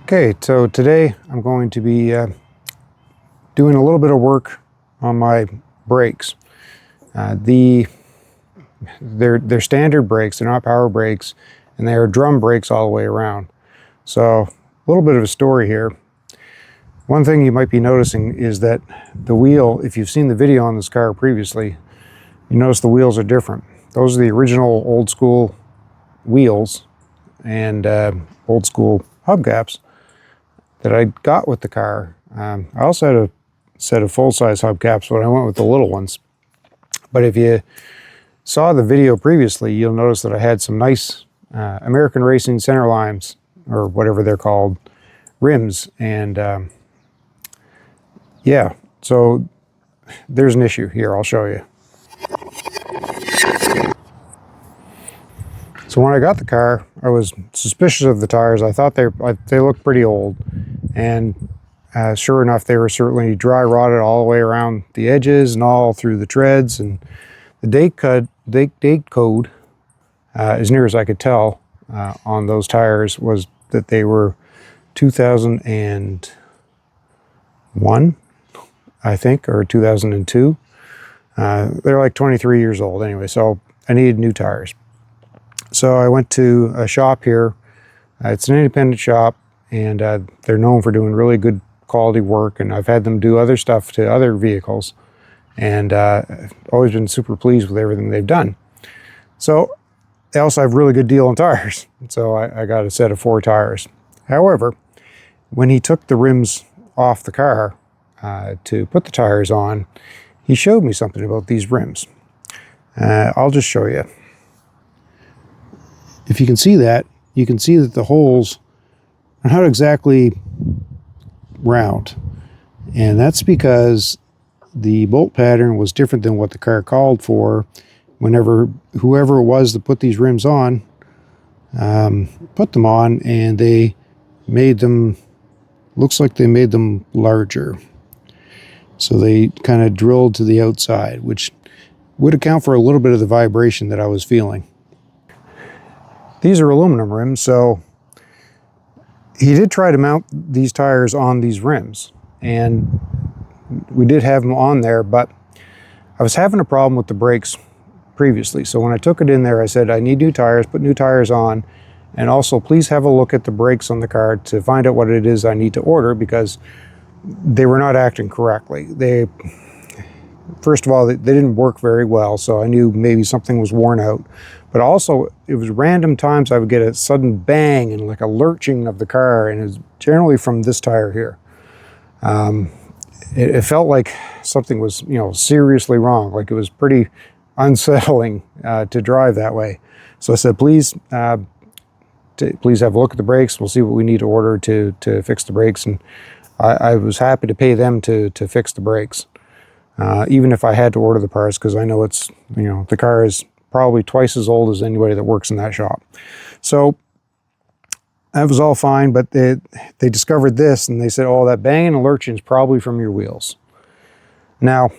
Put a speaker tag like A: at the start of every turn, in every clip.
A: Okay, so today I'm going to be doing a little bit of work on my brakes. They're standard brakes, they're not power brakes, and they are drum brakes all the way around. So a little bit of a story here. One thing you might be noticing is that the wheel, if you've seen the video on this car previously, you notice the wheels are different. Those are the original old school wheels and old school hubcaps that I got with the car. I also had a set of full-size hubcaps, but I went with the little ones. But if you saw the video previously, you'll notice that I had some nice American Racing center lines, or whatever they're called, rims. And yeah, so there's an issue here. I'll show you. So when I got the car, I was suspicious of the tires. I thought they looked pretty old, and sure enough, they were certainly dry rotted all the way around the edges and all through the treads. And the date code, as near as I could tell, on those tires was that they were 2001, I think, or 2002. They're like 23 years old anyway, so I needed new tires. So I went to a shop here. It's an independent shop, and they're known for doing really good quality work, and I've had them do other stuff to other vehicles, and I've always been super pleased with everything they've done. So they also have a really good deal on tires, so I got a set of 4 tires. However, when he took the rims off the car to put the tires on, he showed me something about these rims. I'll just show you. If you can see that, you can see that the holes are not exactly round. And that's because the bolt pattern was different than what the car called for whenever whoever it was that put these rims on, put them on, and they made them, looks like they made them larger. So they kind of drilled to the outside, which would account for a little bit of the vibration that I was feeling. These are aluminum rims, so he did try to mount these tires on these rims, and we did have them on there, but I was having a problem with the brakes previously. So when I took it in there, I said, I need new tires, put new tires on, and also please have a look at the brakes on the car to find out what it is I need to order, because they were not acting correctly. First of all, they didn't work very well, so I knew maybe something was worn out. But also, it was random times I would get a sudden bang and like a lurching of the car, and it was generally from this tire here. It felt like something was, seriously wrong. Like it was pretty unsettling to drive that way. So I said, please have a look at the brakes. We'll see what we need to order to fix the brakes. And I was happy to pay them to fix the brakes. Even if I had to order the parts, because I know it's, the car is probably twice as old as anybody that works in that shop. So that was all fine, but they discovered this, and they said, oh, that banging and lurching is probably from your wheels. Now,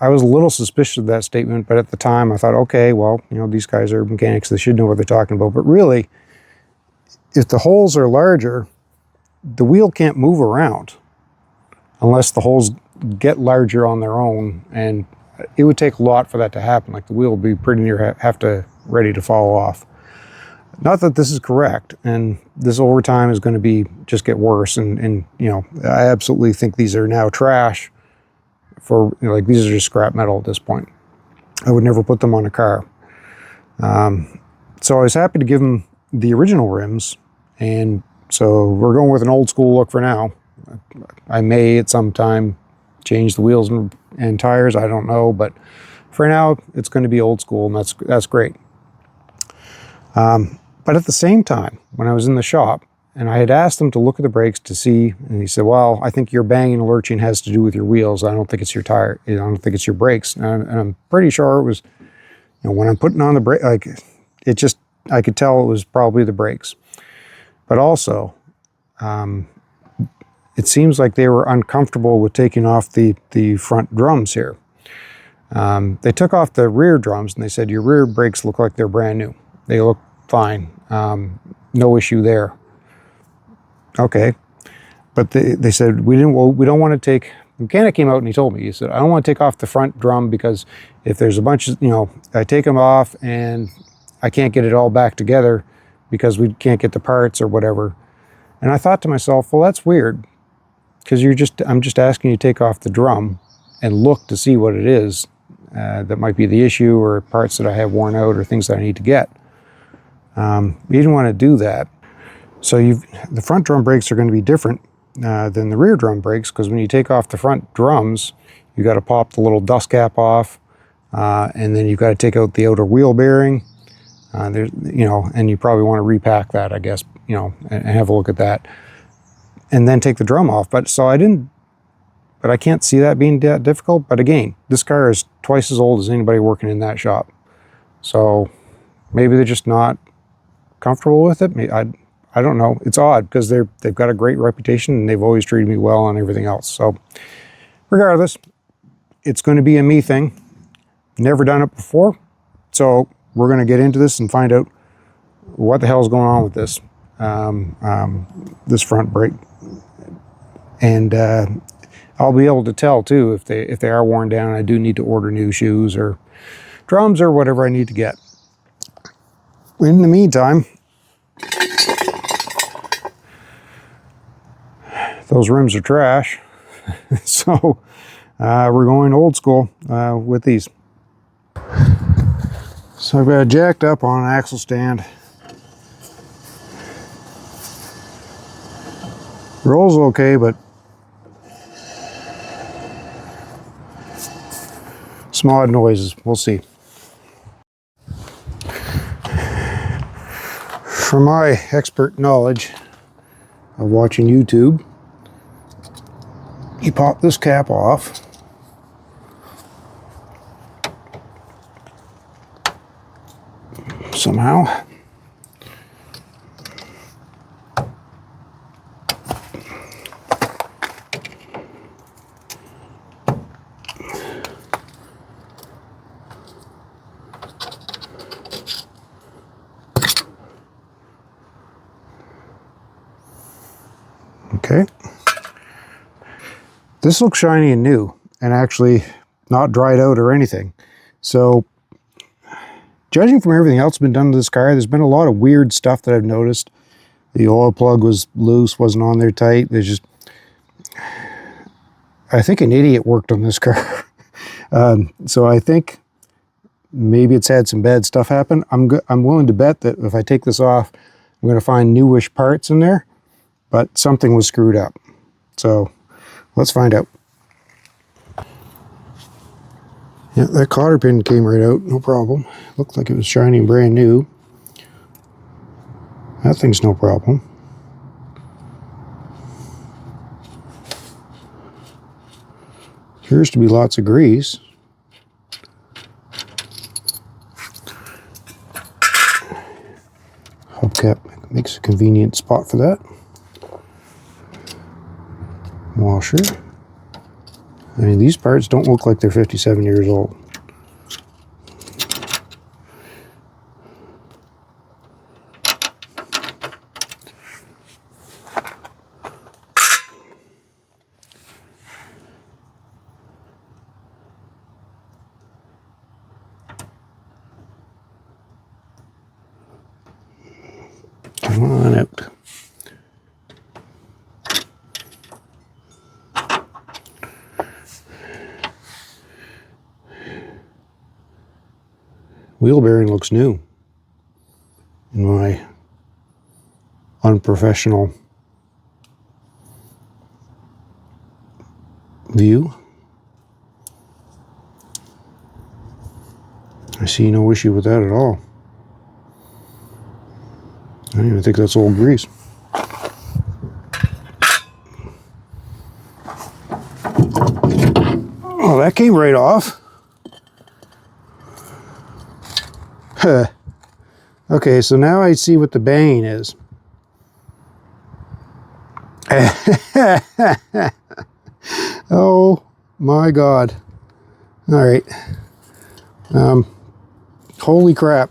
A: I was a little suspicious of that statement, but at the time I thought, okay, well, these guys are mechanics, they should know what they're talking about. But really, if the holes are larger, the wheel can't move around unless the holes get larger on their own, and it would take a lot for that to happen. Like the wheel would be pretty near ready to fall off. Not that this is correct, and this over time is going to just get worse. And I absolutely think these are now trash. These are just scrap metal at this point. I would never put them on a car. So I was happy to give them the original rims, and so we're going with an old school look for now. I may at some time change the wheels and tires, I don't know, but for now it's going to be old school, and that's great. But at the same time, when I was in the shop and I had asked them to look at the brakes to see, and he said, well, I think your banging and lurching has to do with your wheels. I don't think it's your tire. I don't think it's your brakes. And I'm pretty sure it was, when I'm putting on the brake, I could tell it was probably the brakes. But also, it seems like they were uncomfortable with taking off the front drums here. They took off the rear drums, and they said, your rear brakes look like they're brand new. They look fine. No issue there. Okay. But they said, we don't want to take, the mechanic came out and he told me, he said, I don't want to take off the front drum because if there's a bunch of, I take them off and I can't get it all back together because we can't get the parts or whatever. And I thought to myself, well, that's weird, because I'm just asking you to take off the drum and look to see what it is that might be the issue, or parts that I have worn out or things that I need to get. You didn't want to do that. So the front drum brakes are going to be different than the rear drum brakes, because when you take off the front drums, you got to pop the little dust cap off, and then you've got to take out the outer wheel bearing. And you probably want to repack that, I guess, and have a look at that, and then take the drum off. But I can't see that being that difficult. But again, this car is twice as old as anybody working in that shop, so maybe they're just not comfortable with it. I don't know. It's odd, because they've got a great reputation and they've always treated me well and everything else. So regardless, it's going to be a me thing. Never done it before, so we're going to get into this and find out what the hell is going on with this this front brake, and I'll be able to tell too if they are worn down. I do need to order new shoes or drums or whatever I need to get. In the meantime, those rims are trash, so we're going old school with these. So I've got it jacked up on an axle stand. Rolls okay, but some odd noises. We'll see. From my expert knowledge of watching YouTube, you pop this cap off. Somehow. Okay. This looks shiny and new, and actually not dried out or anything. So, judging from everything else that's been done to this car, there's been a lot of weird stuff that I've noticed. The oil plug was loose, wasn't on there tight. I think an idiot worked on this car. So I think maybe it's had some bad stuff happen. I'm willing to bet that if I take this off, I'm going to find newish parts in there, but something was screwed up. So let's find out. Yeah, that cotter pin came right out, no problem. Looked like it was shiny and brand new. That thing's no problem. Appears to be lots of grease. Hubcap makes a convenient spot for that. Washer. I mean, these parts don't look like they're 57 years old. Come on out. Wheel bearing looks new in my unprofessional view. I see no issue with that at all. I don't even think that's old grease. Oh, that came right off. Huh. Okay, so now I see what the banging is. Oh my God. All right. Holy crap.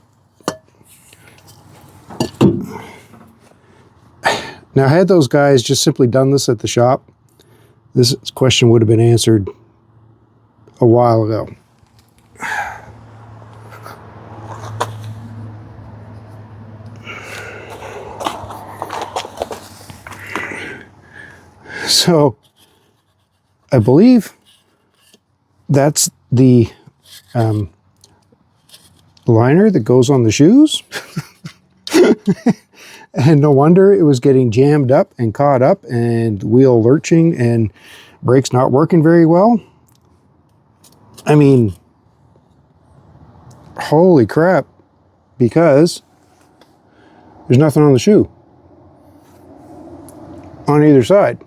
A: Now, had those guys just simply done this at the shop, this question would have been answered a while ago. So, I believe that's the liner that goes on the shoes. And no wonder it was getting jammed up and caught up and wheel lurching and brakes not working very well. I mean, holy crap, because there's nothing on the shoe on either side.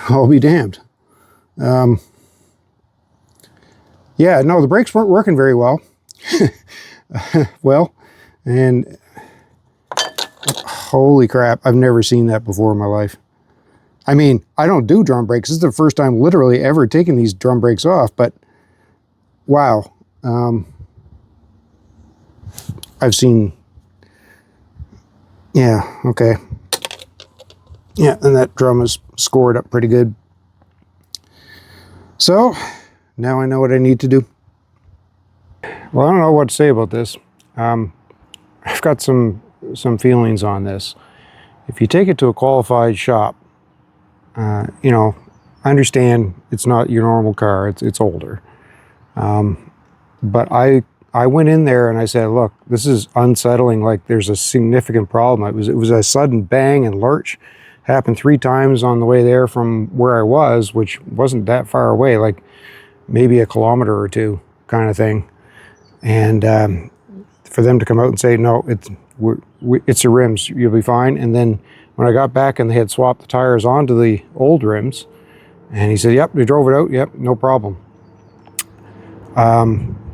A: I'll be damned. Yeah, no, the brakes weren't working very well. Well, and holy crap, I've never seen that before in my life. I mean, I don't do drum brakes. This is the first time literally ever taking these drum brakes off, but wow. I've seen, yeah, okay. Yeah, and that drum is scored up pretty good. So, now I know what I need to do. Well, I don't know what to say about this. I've got some feelings on this. If you take it to a qualified shop, you know, I understand it's not your normal car, it's older. But I went in there and I said, look, this is unsettling, like there's a significant problem. It was a sudden bang and lurch. Happened 3 times on the way there from where I was, which wasn't that far away, like maybe a kilometer or 2 kind of thing. And for them to come out and say, no, it's the rims, you'll be fine. And then when I got back and they had swapped the tires onto the old rims, and he said, yep, they drove it out, yep, no problem.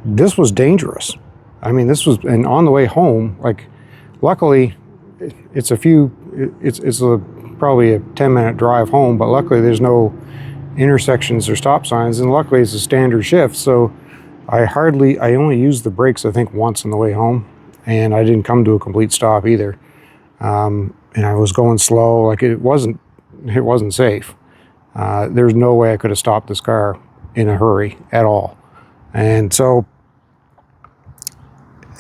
A: This was dangerous. I mean, this was, and on the way home, like, luckily, it's probably a 10-minute drive home, but luckily there's no intersections or stop signs, and luckily it's a standard shift, so I only used the brakes I think once on the way home, and I didn't come to a complete stop either. And I was going slow, like it wasn't safe. There's no way I could have stopped this car in a hurry at all. And so,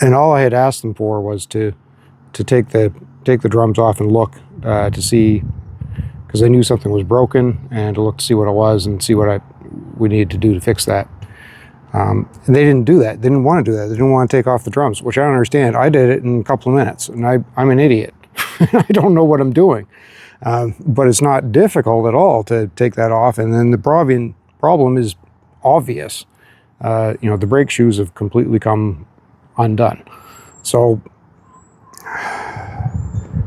A: and all I had asked them for was to take the drums off and look to see, because I knew something was broken, and to look to see what it was and see what we needed to do to fix that. And they didn't do that. They didn't want to do that. They didn't want to take off the drums, which I don't understand. I did it in a couple of minutes, and I'm an idiot. I don't know what I'm doing. But it's not difficult at all to take that off. And then the problem is obvious. You know, the brake shoes have completely come undone. So,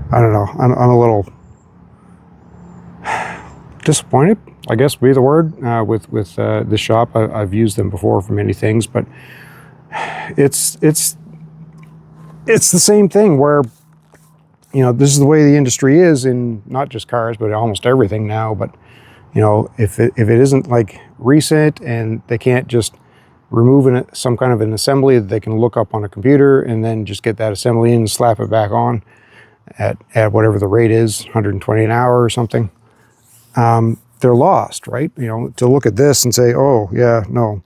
A: I don't know. I'm a little disappointed, I guess would be the word, with this shop. I've used them before for many things, but it's the same thing where, you know, this is the way the industry is in not just cars, but almost everything now. But, you know, if it isn't like recent and they can't just remove some kind of an assembly that they can look up on a computer and then just get that assembly in and slap it back on at whatever the rate is, 120 an hour or something, they're lost, right? You know, to look at this and say, oh yeah, no,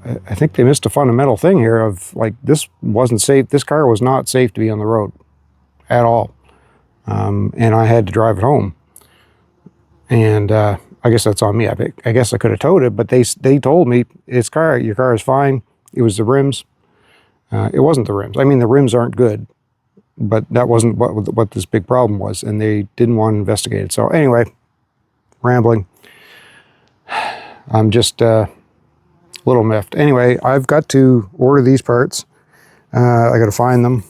A: I think they missed a fundamental thing here of, like, this wasn't safe. This car was not safe to be on the road at all. And I had to drive it home. And I guess that's on me. I guess I could have towed it, but they told me, your car is fine. It was the rims. It wasn't the rims. I mean, the rims aren't good, but that wasn't what this big problem was, and they didn't want to investigate it. So anyway, rambling. I'm just a little miffed. Anyway, I've got to order these parts. I got to find them.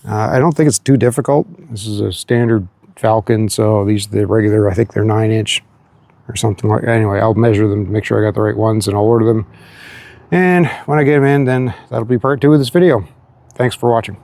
A: I don't think it's too difficult. This is a standard Falcon, so these are the regular, I think they're 9-inch or something like that. Anyway, I'll measure them to make sure I got the right ones, and I'll order them. And when I get them in, then that'll be part 2 of this video. Thanks for watching.